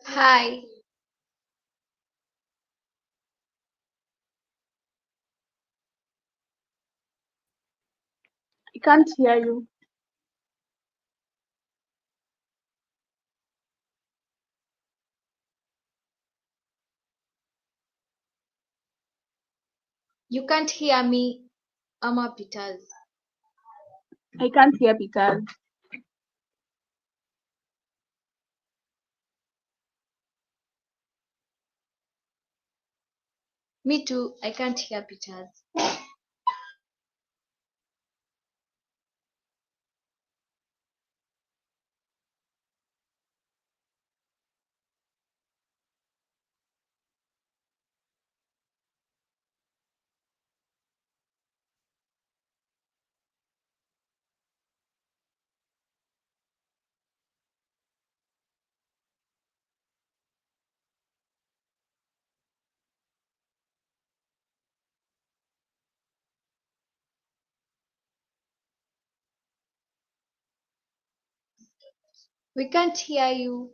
Hi, I can't hear you. you can't hear me, Ama Peters. I can't hear Peter. Me too, I can't hear Peters. We can't hear you.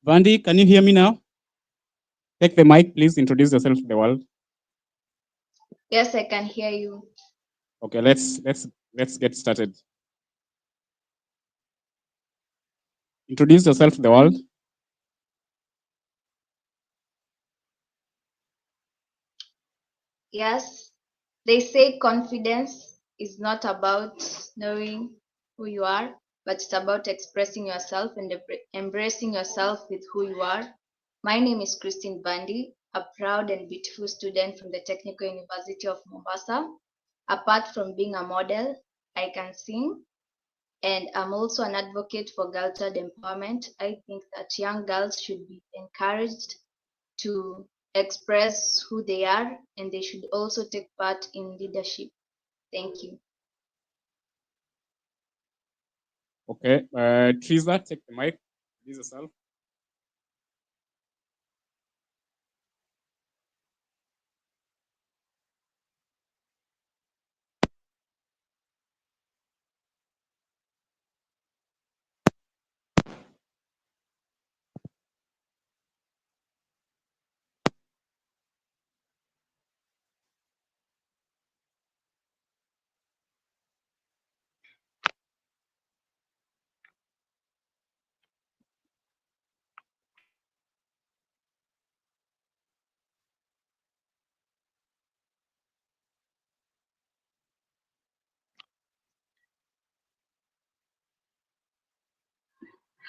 Vandi, can you hear me now? Take the mic, please. Introduce yourself to the world. Yes, I can hear you. Okay, let's get started. Introduce yourself to the world. Yes, they say confidence is not about knowing who you are, but it's about expressing yourself and embracing yourself with who you are. My name is Christine Bandi, a proud and beautiful student from the Technical University of Mombasa. Apart from being a model, I can sing, and I'm also an advocate for girl child empowerment. I think that young girls should be encouraged to express who they are, and they should also take part in leadership. Thank you. Okay. Teresa, take the mic. Introduce yourself.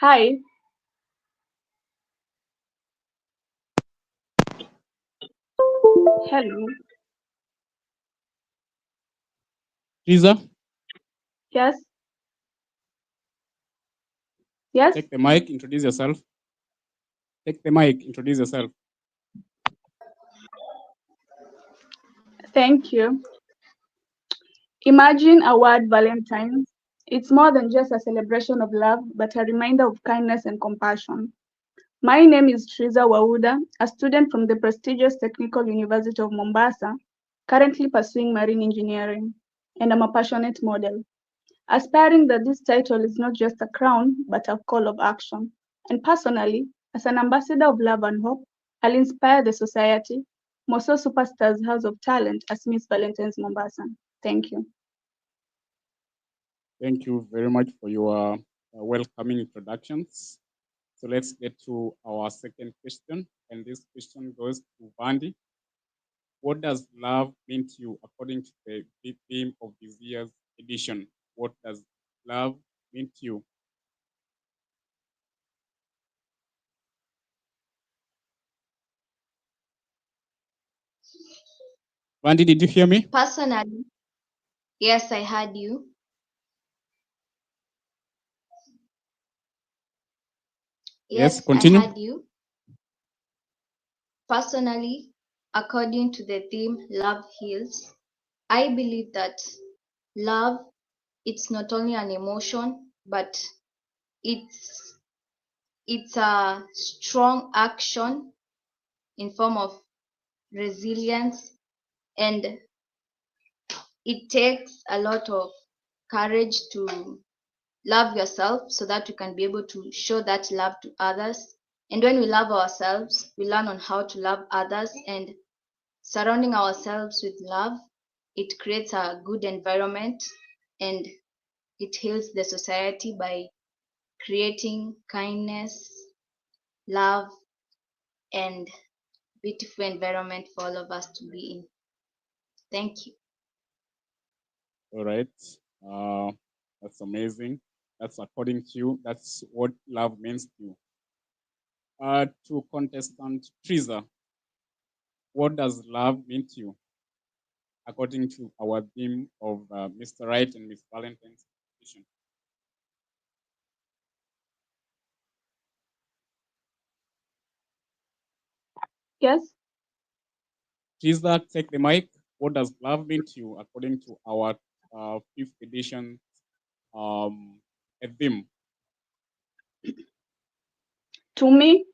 Hi. Hello. Teresa, Yes. Yes. take the mic. Introduce yourself. Take the mic. Introduce yourself. Thank you. Imagine a word Valentine. It's more than just a celebration of love, but a reminder of kindness and compassion. My name is Teresa Wauda, a student from the prestigious Technical University of Mombasa, currently pursuing marine engineering, and I'm a passionate model, aspiring that this title is not just a crown, but a call of action. And personally, as an ambassador of love and hope, I'll inspire the society, more so Superstars House of Talent as Miss Valentine's Mombasa. Thank you. Thank you very much for your welcoming introductions. So let's get to our second question. And this question goes to Vandy. What does love mean to you according to the theme of this year's edition? What does love mean to you? Vandy, did you hear me? Personally, yes, I heard you. Yes, Yes, I continue. heard you. Personally, according to the theme Love Heals, I believe that love, it's not only an emotion, but it's it's a strong action in form of resilience, and it takes a lot of courage to love yourself so that you can be able to show that love to others. And when we love ourselves, we learn on how to love others, and surrounding ourselves with love, it creates a good environment, and it heals the society by creating kindness, love, and beautiful environment for all of us to be in. Thank you. All right. Uh, that's amazing. That's according to you. That's what love means to you. To contestant Teresa, what does love mean to you according to our theme of Mr. Right and Miss Valentine's edition? Yes. Teresa, take the mic. What does love mean to you according to our fifth edition theme? To me,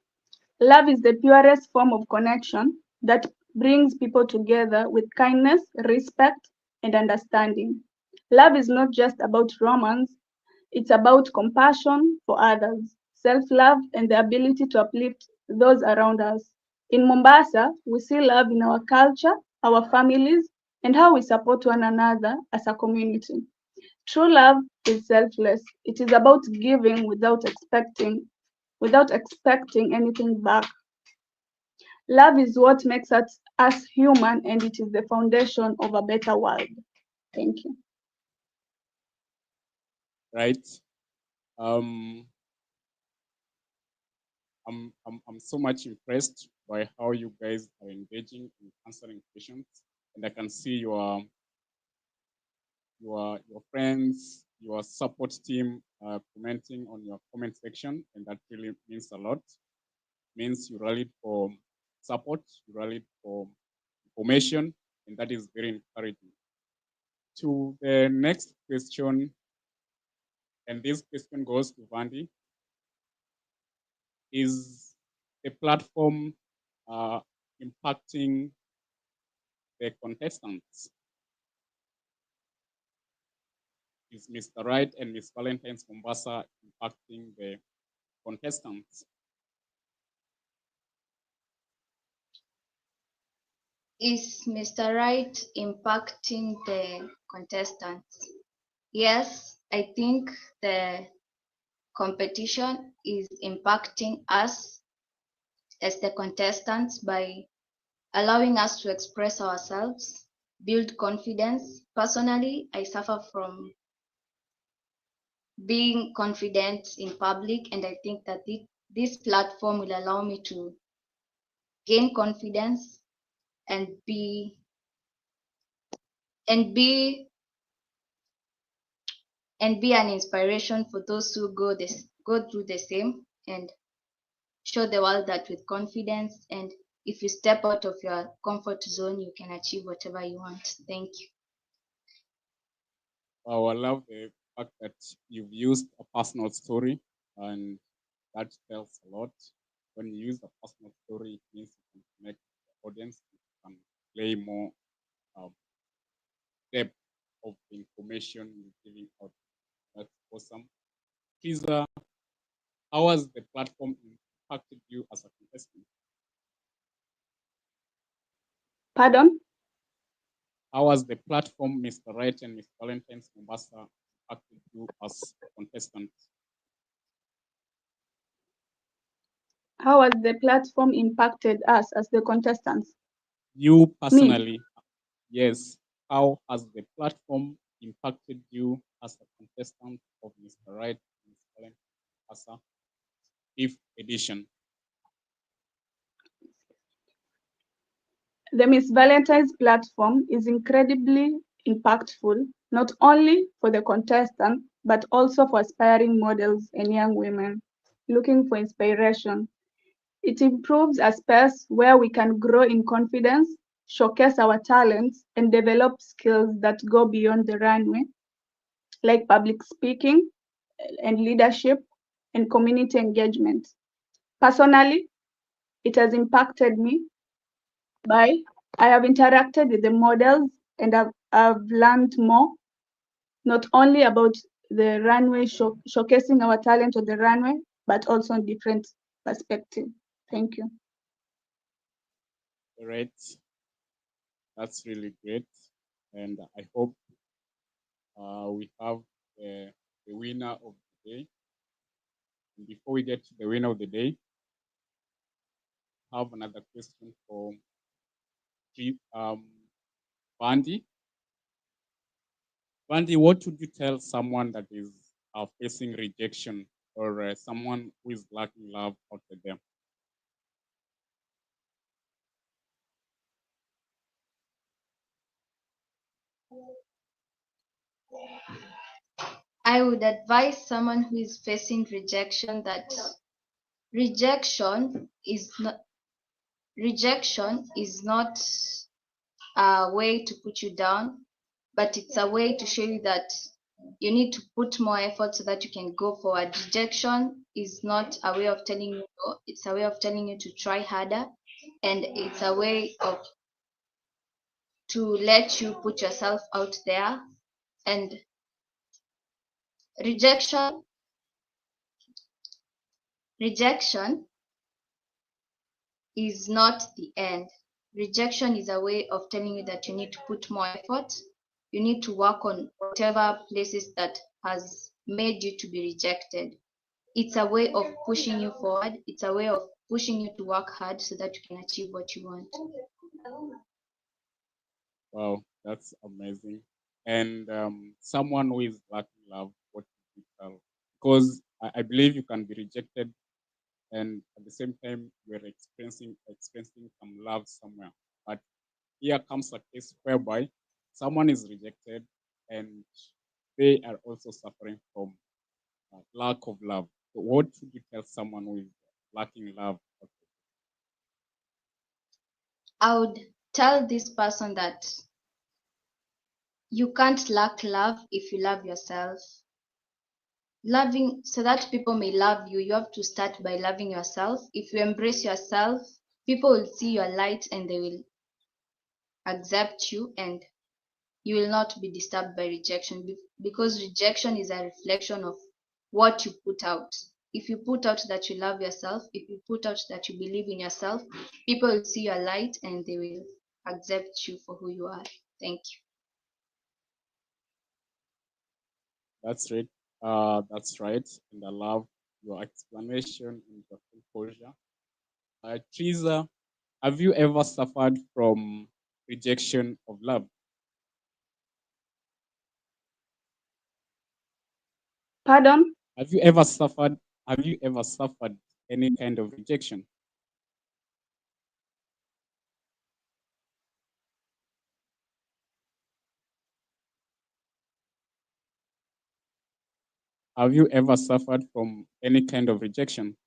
love is the purest form of connection that brings people together with kindness, respect, and understanding. Love is not just about romance, it's about compassion for others, self love, and the ability to uplift those around us. In Mombasa, we see love in our culture, our families, and how we support one another as a community. True love is selfless. It is about giving without expecting anything back. Love is what makes us human, and it is the foundation of a better world. Thank you. Right. Um, I'm so much impressed by how you guys are engaging in answering questions, and I can see your friends, your support team commenting on your comment section, and that really means a lot. Means you rallied for support, you rallied for information, and that is very encouraging. To the next question, And this question goes to Vandy. Is the platform impacting the contestants? Is Mr. Right and Miss Valentine's Mombasa impacting the contestants? Is Mr. Right impacting the contestants? Yes, I think the competition is impacting us as the contestants by allowing us to express ourselves, build confidence. Personally, I suffer from being confident in public, and I think that this platform will allow me to gain confidence and be and be and be an inspiration for those who go through the same, and show the world that with confidence, and if you step out of your comfort zone, you can achieve whatever you want. Thank you. I love the fact that you've used a personal story, and that tells a lot. When you use a personal story, it means you can connect with the audience, you can play more um, depth of the information you're giving out. That's awesome. Kiza, how has the platform impacted you as a contestant? Pardon? How has the platform, Mr. Right and Miss Valentine's Mombasa, impacted you as a contestant? How has the platform impacted us as the contestants? You Me? personally, yes. How has the platform impacted you as a contestant of Mr. Right and Miss Valentine's Mombasa, fifth edition? The Miss Valentine's platform is incredibly impactful, not only for the contestant, but also for aspiring models and young women looking for inspiration. It improves a space where we can grow in confidence, showcase our talents, and develop skills that go beyond the runway, like public speaking and leadership and community engagement. Personally, it has impacted me by I have interacted with the models and I've learned more, not only about the runway showcasing our talent on the runway, but also in different perspective. Thank you. Right. That's really great. And I hope we have the winner of the day. And before we get to the winner of the day, I have another question for Bandy. Bandy, what would you tell someone that is facing rejection, or someone who is lacking love out there? I would advise someone who is facing rejection that rejection is not rejection is not a way to put you down, but it's a way to show you that you need to put more effort so that you can go forward. Rejection is not a way of telling you no, it's a way of telling you to try harder, and it's a way of to let you put yourself out there. And rejection rejection is not the end. Rejection is a way of telling you that you need to put more effort. You need to work on whatever places that has made you to be rejected. It's a way of pushing you forward. It's a way of pushing you to work hard so that you can achieve what you want. Wow, that's amazing. And someone who is lacking love, what would you tell? Because I believe you can be rejected, and at the same time we're experiencing some love somewhere. But here comes a case whereby someone is rejected and they are also suffering from lack of love. So what would you tell someone who is lacking love? I would tell this person that you can't lack love if you love yourself. Loving, so that people may love you, you have to start by loving yourself. If you embrace yourself, people will see your light and they will accept you, and you will not be disturbed by rejection, because rejection is a reflection of what you put out. If you put out that you love yourself, if you put out that you believe in yourself, people will see your light and they will accept you for who you are. Thank you. That's right. That's right. And I love your explanation and your composure. Teresa, have you ever suffered from rejection of love? Pardon? Have you ever suffered? Have you ever suffered any kind of rejection? Have you ever suffered from any kind of rejection?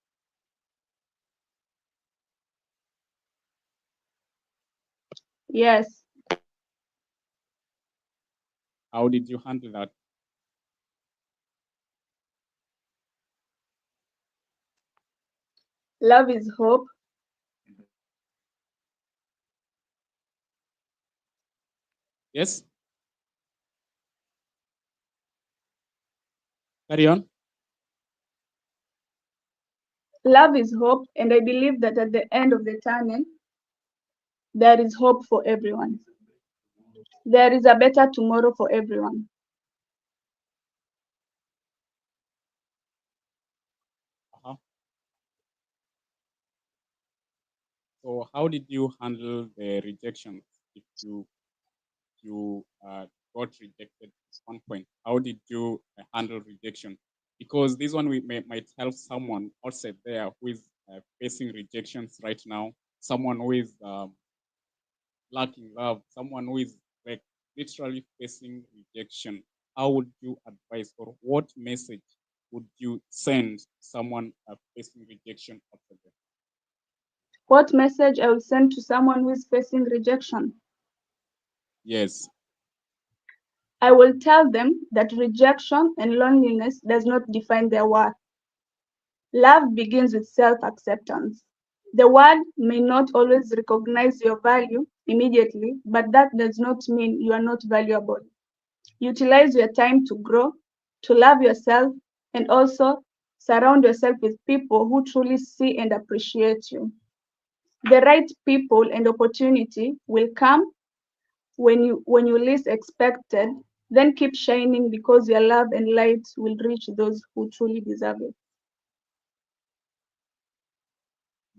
Yes. How did you handle that? Love is hope. Yes? Carry on. Love is hope, and I believe that at the end of the tunnel, there is hope for everyone. There is a better tomorrow for everyone. Uh-huh. So how did you handle the rejections if you got rejected at one point? How did you handle rejection? Because this one might help someone outside there who is facing rejections right now, someone who is lacking love, someone who is like literally facing rejection. How would you advise, or what message would you send someone facing rejection outside there? What message I will send to someone who is facing rejection? Yes. I will tell them that rejection and loneliness does not define their worth. Love begins with self-acceptance. The world may not always recognize your value immediately, but that does not mean you are not valuable. Utilize your time to grow, to love yourself, and also surround yourself with people who truly see and appreciate you. The right people and opportunity will come when you least expected. Then keep shining, because your love and light will reach those who truly deserve it.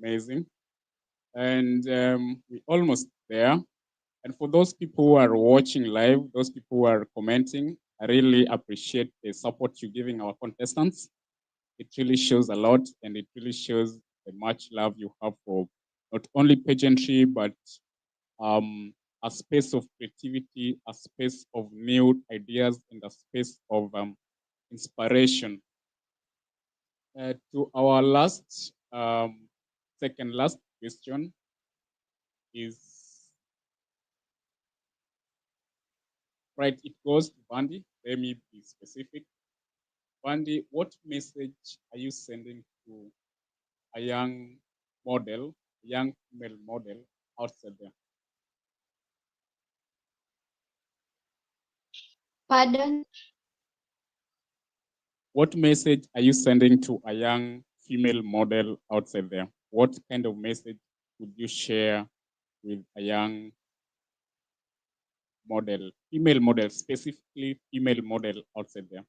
Amazing. And we're almost there. And for those people who are watching live, those people who are commenting, I really appreciate the support you're giving our contestants. It really shows a lot, and it really shows the much love you have for not only pageantry, but a space of creativity, a space of new ideas, and a space of inspiration. To our last, second last question is, right, it goes to Bandy. Let me be specific. Bandy, what message are you sending to a young model, young female model outside there? Pardon? What message are you sending to a young female model outside there? What kind of message would you share with a young model, female model, specifically female model outside there?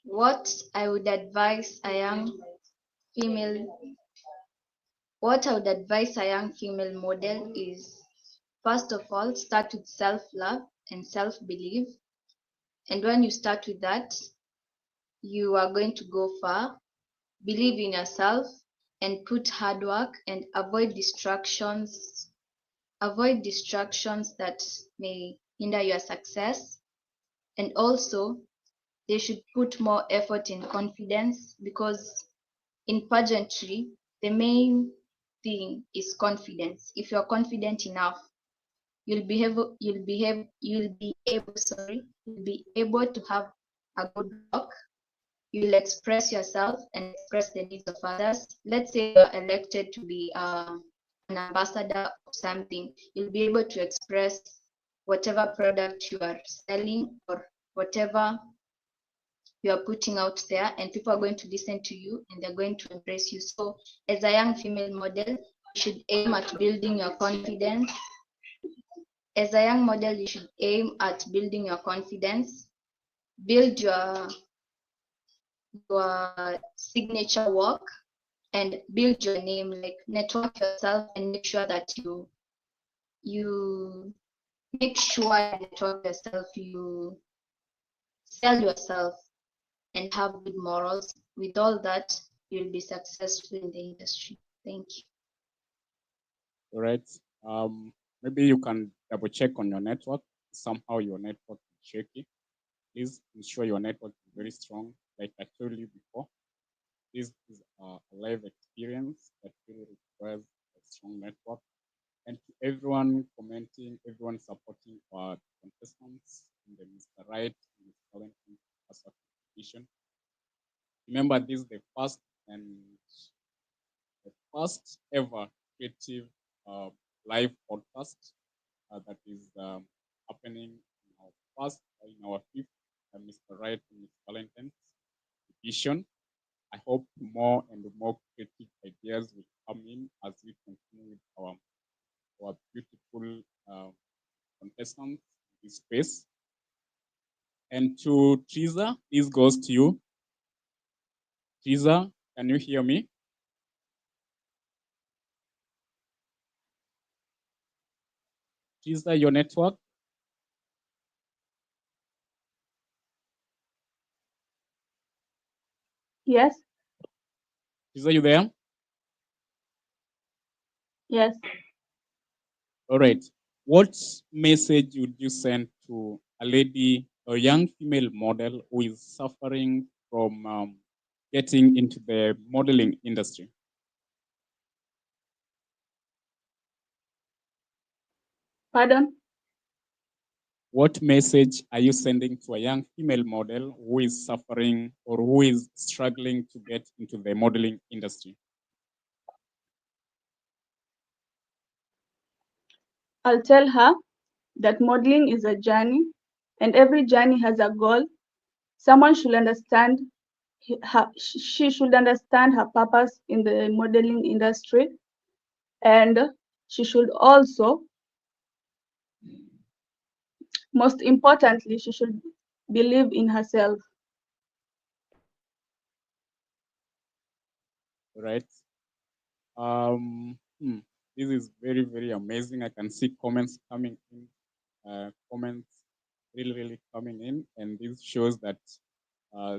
What I would advise a young female what I would advise a young female model is, first of all, start with self-love and self-belief. And when you start with that, you are going to go far. Believe in yourself and put hard work, and avoid distractions. Avoid distractions that may hinder your success. And also, they should put more effort in confidence, because in pageantry, the main thing is confidence. If you're confident enough, you'll be able to have a good work. You'll express yourself and express the needs of others. Let's say you're elected to be an ambassador of something. You'll be able to express whatever product you are selling or whatever you are putting out there, and people are going to listen to you and they're going to embrace you. So as a young female model, you should aim at building your confidence. As a young model, you should aim at building your confidence, build your signature work, and build your name. Like, network yourself and make sure that you make sure you network yourself, you sell yourself, and have good morals. With all that, you'll be successful in the industry. Thank you. All right. Maybe you can double check on your network. Somehow your network is shaky. Please ensure your network is very strong. Like I told you before, this is a live experience that really requires a strong network. And to everyone commenting, everyone supporting our contestants in the Mr. Right, Mr. Valentine competition. Remember, this is the first ever creative live podcast that is happening in our fifth Mr. Right and Mr. Valentine's edition. I hope more and more creative ideas will come in as we continue with our beautiful contestants in this space. And to Triza, this goes to you. Triza, can you hear me? Triza, your network? Yes. Triza, you there? Yes. All right. What message would you send to a lady, a young female model who is suffering from getting into the modeling industry? Pardon? What message are you sending to a young female model who is suffering or who is struggling to get into the modeling industry? I'll tell her that modeling is a journey, and every journey has a goal. Someone should understand she should understand her purpose in the modeling industry, and she should also, most importantly, she should believe in herself. Right. This is very, very amazing. I can see comments coming in, comments really coming in, and this shows that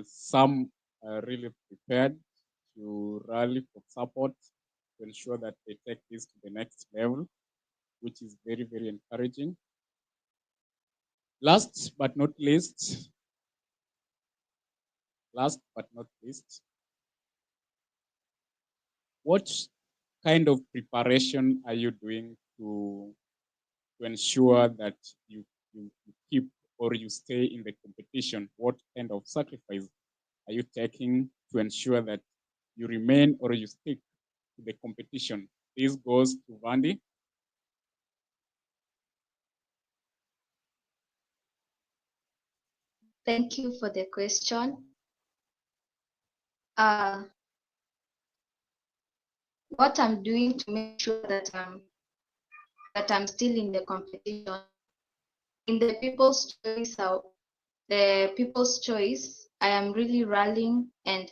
some are really prepared to rally for support to ensure that they take this to the next level, which is very, very encouraging. Last but not least, what kind of preparation are you doing to ensure that you keep or you stay in the competition? What kind of sacrifice are you taking to ensure that you remain or you stick to the competition? This goes to Vandy. Thank you for the question. What I'm doing to make sure that I'm still in the competition, in the people's choice, I am really rallying and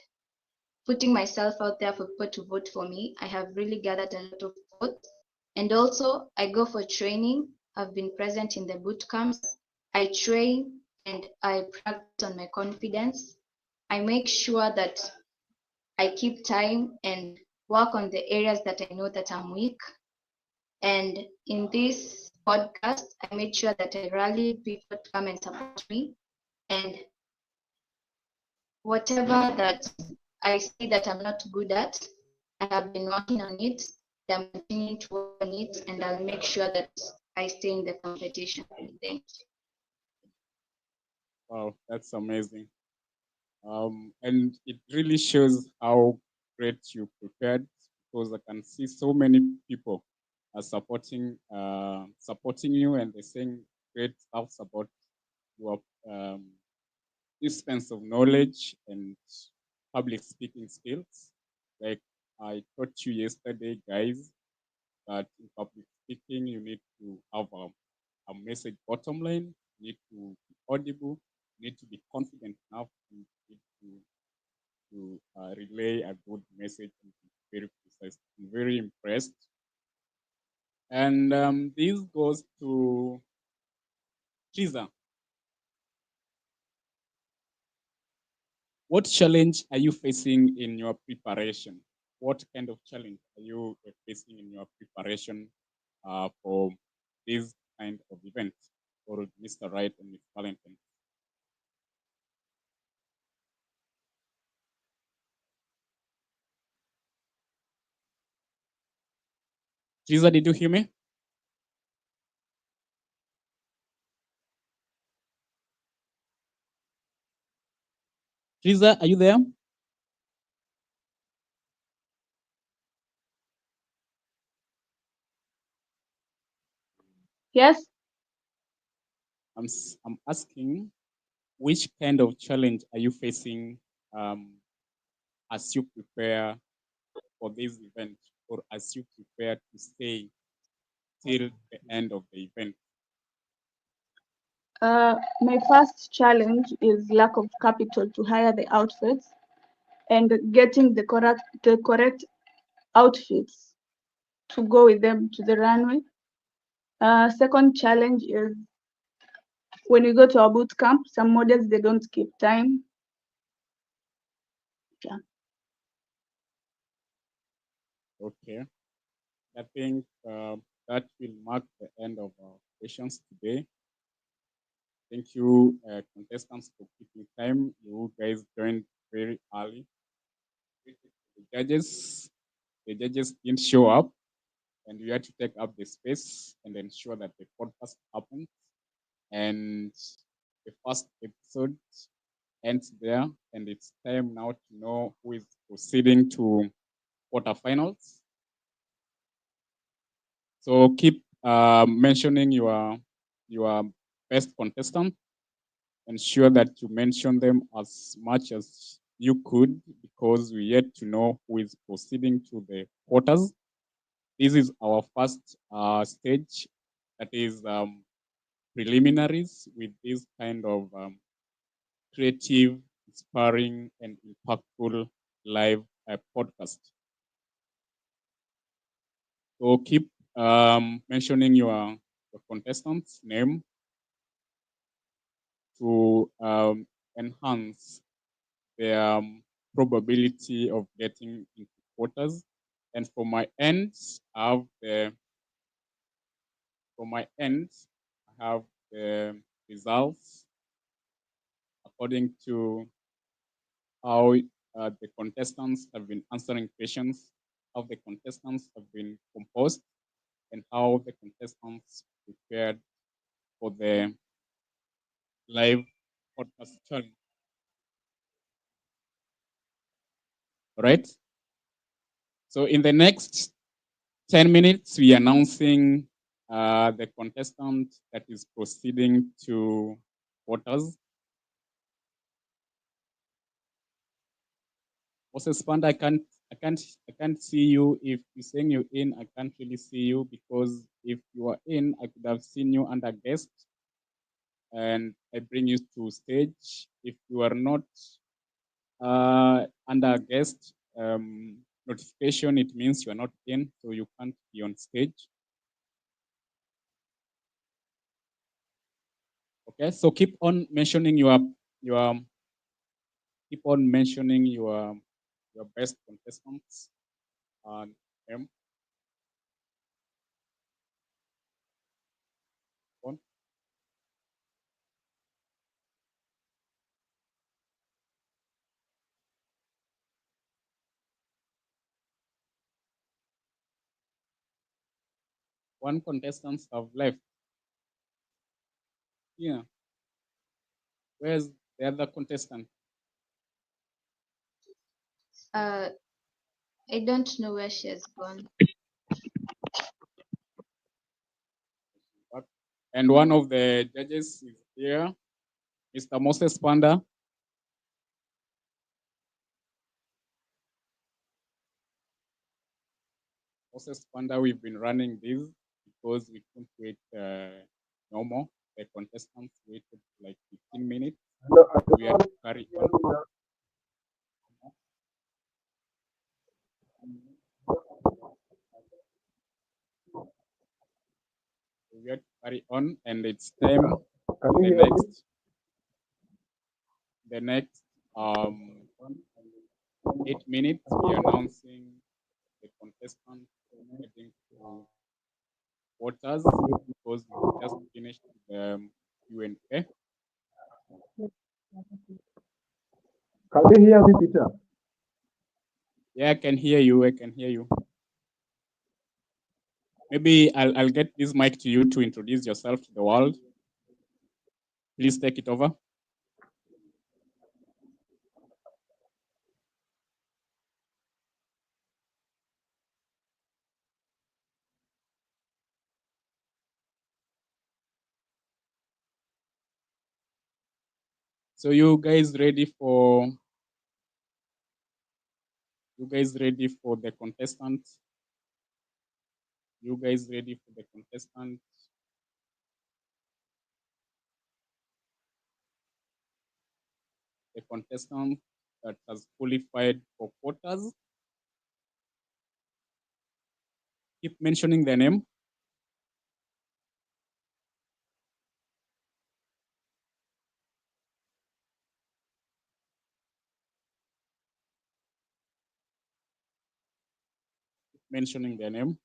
putting myself out there for people to vote for me. I have really gathered a lot of votes, and also I go for training. I've been present in the boot camps. I train and I practice on my confidence. I make sure that I keep time and work on the areas that I know that I'm weak. And in this podcast, I made sure that I rallied people to come and support me. And whatever that I see that I'm not good at, I have been working on it. I'm continuing to work on it, and I'll make sure that I stay in the competition. Thank you. Wow, that's amazing. And it really shows how great you prepared, because I can see so many people are supporting you, and they're saying great stuff about your dispense of knowledge and public speaking skills. Like I taught you yesterday, guys, that in public speaking you need to have a message bottom line, you need to be audible, you need to be confident enough, you need to relay a good message and be very precise. I'm very impressed. And this goes to Chiza. What challenge are you facing in your preparation? What kind of challenge are you facing in your preparation for this kind of event for Mr. Wright and Miss Valentine? Chiza, did you hear me? Chiza, are you there? Yes. I'm asking, which kind of challenge are you facing as you prepare for this event, or as you prepare to stay till the end of the event? My first challenge is lack of capital to hire the outfits and getting the correct outfits to go with them to the runway. Second challenge is when we go to our boot camp, some models they don't keep time. Yeah. Okay. I think that will mark the end of our questions today. Thank you, contestants, for keeping time. You guys joined very early. The judges didn't show up, and we had to take up the space and ensure that the podcast happens. And the first episode ends there, and it's time now to know who is proceeding to quarterfinals. So keep mentioning your best contestant. Ensure that you mention them as much as you could, because we yet to know who is proceeding to the quarters. This is our first stage, that is preliminaries, with this kind of creative, inspiring, and impactful live podcast. So keep mentioning your contestant's name to enhance the probability of getting into quarters. And for my end, I have the results according to how the contestants have been answering questions, how the contestants have been composed, and how the contestants prepared for the live podcast challenge. All right. So in the next 10 minutes, we are announcing the contestant that is proceeding to quarters. Moses Panda, I can't see you. If you're saying you're in, I can't really see you, because if you are in, I could have seen you under guest and I bring you to stage. If you are not under guest notification, it means you are not in, so you can't be on stage. Okay, so keep on mentioning your keep on mentioning your best contestants. M on. one contestant have left. Yeah. Where's the other contestant? I don't know where she has gone. And one of the judges is here, Mr. Moses Panda. Moses Panda, we've been running this because we couldn't wait no more. The contestants waited like 15 minutes. We had to carry on. We had to carry on, and it's time for the next 8 minutes. We are announcing the contestants heading to quarters because we just finished the Q&A. Can you hear me, Peter? Yeah, I can hear you. I can hear you. Maybe I'll get this mic to you to introduce yourself to the world. Please take it over. So you guys ready for the contestant? You guys ready for the contestant? The contestant that has qualified for quarters. Keep mentioning the name. Keep mentioning the name.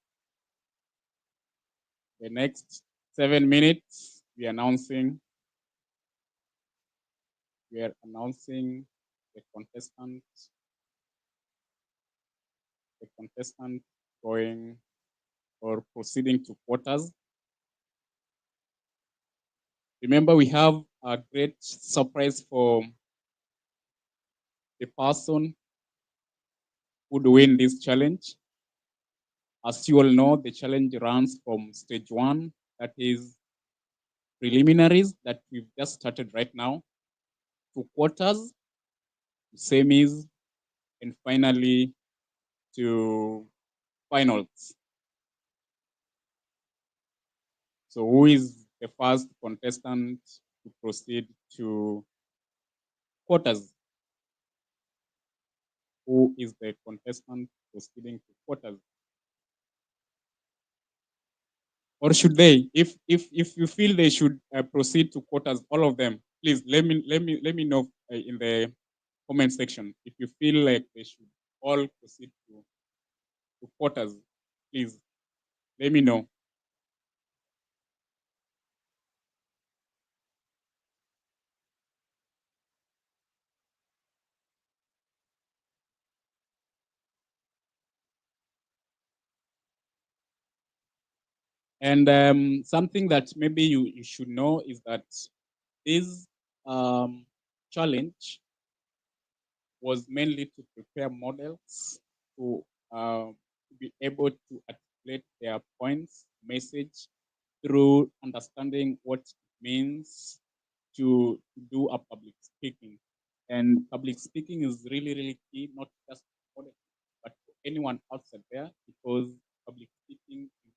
The next 7 minutes, we are announcing the contestant going or proceeding to quarters. Remember, we have a great surprise for the person who would win this challenge. As you all know, the challenge runs from stage 1, that is preliminaries that we've just started right now, to quarters, to semis, and finally to finals. So who is the first contestant to proceed to quarters? Who is the contestant proceeding to quarters? Or should they, if you feel they should proceed to quarters, all of them, please let me know in the comment section if you feel like they should all proceed to quarters. Please let me know. And something that maybe you should know is that this challenge was mainly to prepare models to be able to articulate their points, message through understanding what it means to do a public speaking. And public speaking is really, really key, not just for models, but for anyone outside there, because public speaking is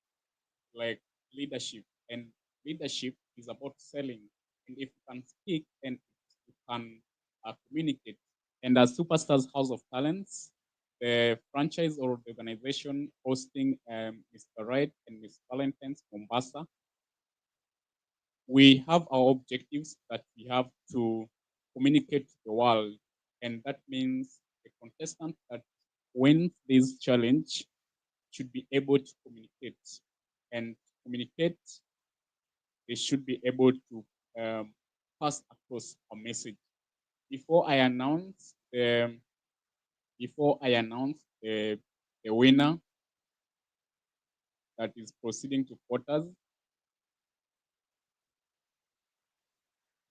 like leadership, and leadership is about selling. And if you can speak and you can communicate. And as Superstars House of Talents, the franchise or the organization hosting Mr. Right and Miss Valentine's Mombasa, we have our objectives that we have to communicate to the world. And that means the contestant that wins this challenge should be able to communicate. And communicate, they should be able to pass across a message. Before I announce the winner, that is proceeding to quarters.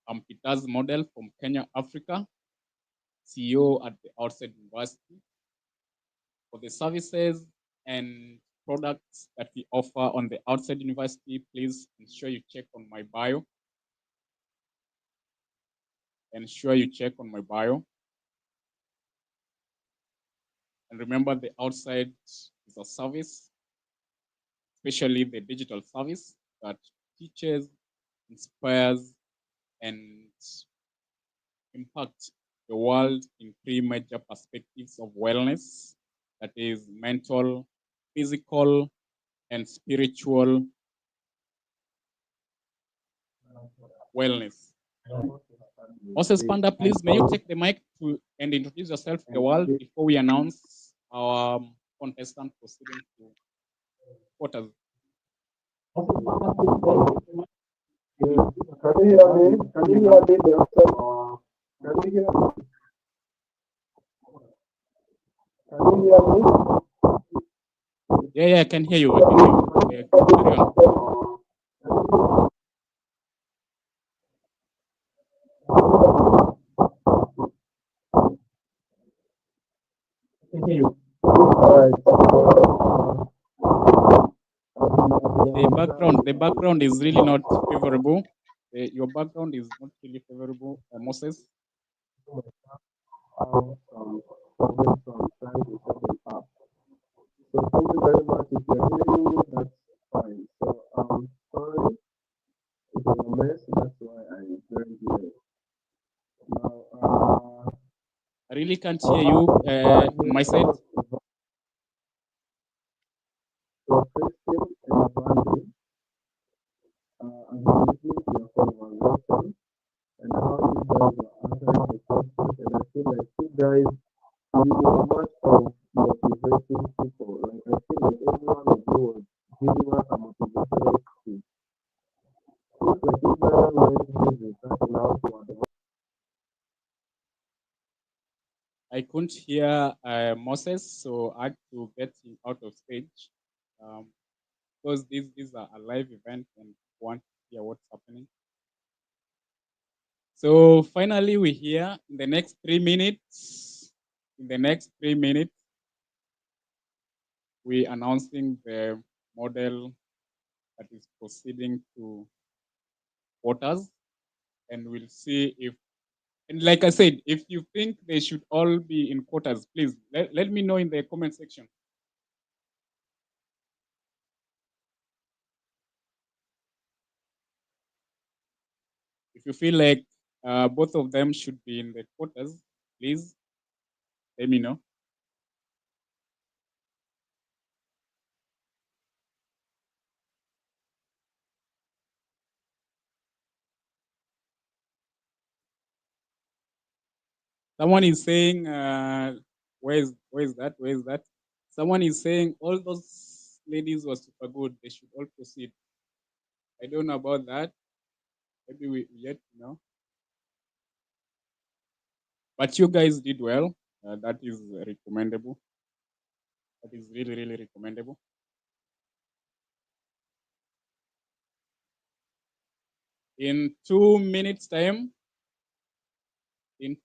I'm Peter's model from Kenya, Africa, CEO at the Outside University. For the services and products that we offer on the Outside University, please ensure you check on my bio. Ensure you check on my bio. And remember, the Outside is a service, especially the digital service that teaches, inspires, and impact the world in three major perspectives of wellness, that is mental, physical, and spiritual wellness. Moses Panda, please, may you take the mic and introduce yourself to the world before we announce our contestant proceeding to quarters. Can you hear me? Can you hear me? Can you hear me? Can you hear me? Yeah, I can hear you. I can hear you. Yeah, carry on. I can hear you. Alright. The background is really not favorable. Your background is not really favorable, Moses. So trying to set it up. So thank you very much. If you're hearing me, that's fine. So sorry, it's a mess. That's why I joined here. Now, I really can't hear you on my side. so Christian and Vandy, I'm listening to your conversation and how you guys are answering the questions, and I feel like you guys really much of motivating people. Like I feel like every one of you was giving us a motivational speech. Feels like you guys are really starting out to advance. I couldn't hear Moses, so I had to get him out of stage because these are a live event and want to hear what's happening. So finally, we're here in the next 3 minutes. In the next 3 minutes, we're announcing the model that is proceeding to quarters, and we'll see if, and like I said, if you think they should all be in quarters, please let me know in the comment section. If you feel like both of them should be in the quarters, please let me know. Someone is saying, where is that? Where is that? Someone is saying all those ladies were super good. They should all proceed. I don't know about that. Maybe we yet know. But you guys did well. That is recommendable. That is really, really recommendable. In 2 minutes time, we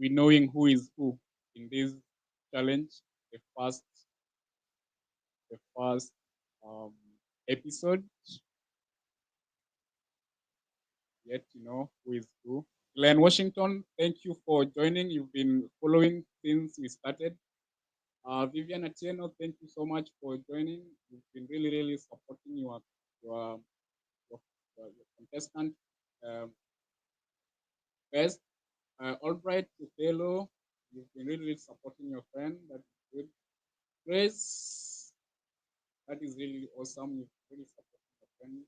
knowing who is who in this challenge. The first episode. Yet to know who is who. Glenn Washington, thank you for joining. You've been following since we started. Vivian Atieno, thank you so much for joining. You've been really, really supporting your contestant best. Albright Utelo, you've been really, really supporting your friend. That's good. Grace, that is really awesome. You've really supporting your friend.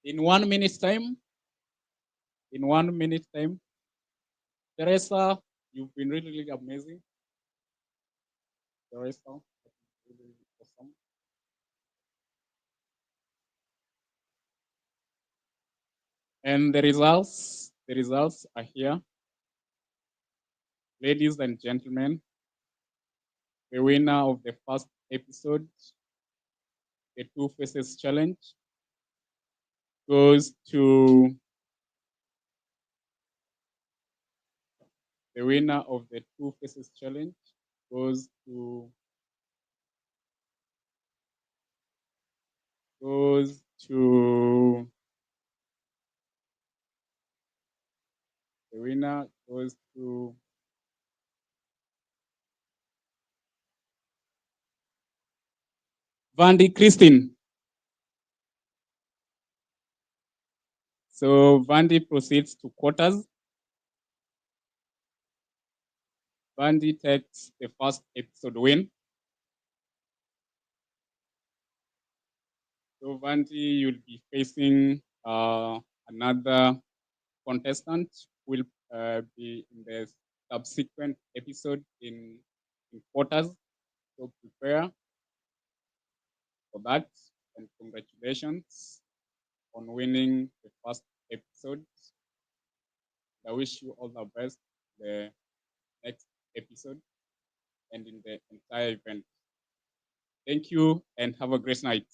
In 1 minute's time, Teresa, you've been really, really amazing. Teresa, really awesome. And the results are here. Ladies and gentlemen, the winner of the first episode, the Two Faces Challenge, goes to the winner of the Two Faces Challenge goes to the winner goes to Vandy Christine. So Vandy proceeds to quarters. Vandy takes the first episode win. So Vandy, you'll be facing another contestant who will be in the subsequent episode in quarters. So prepare for that, and congratulations on winning the first episode. I wish you all the best the next episode and in the entire event. Thank you and have a great night.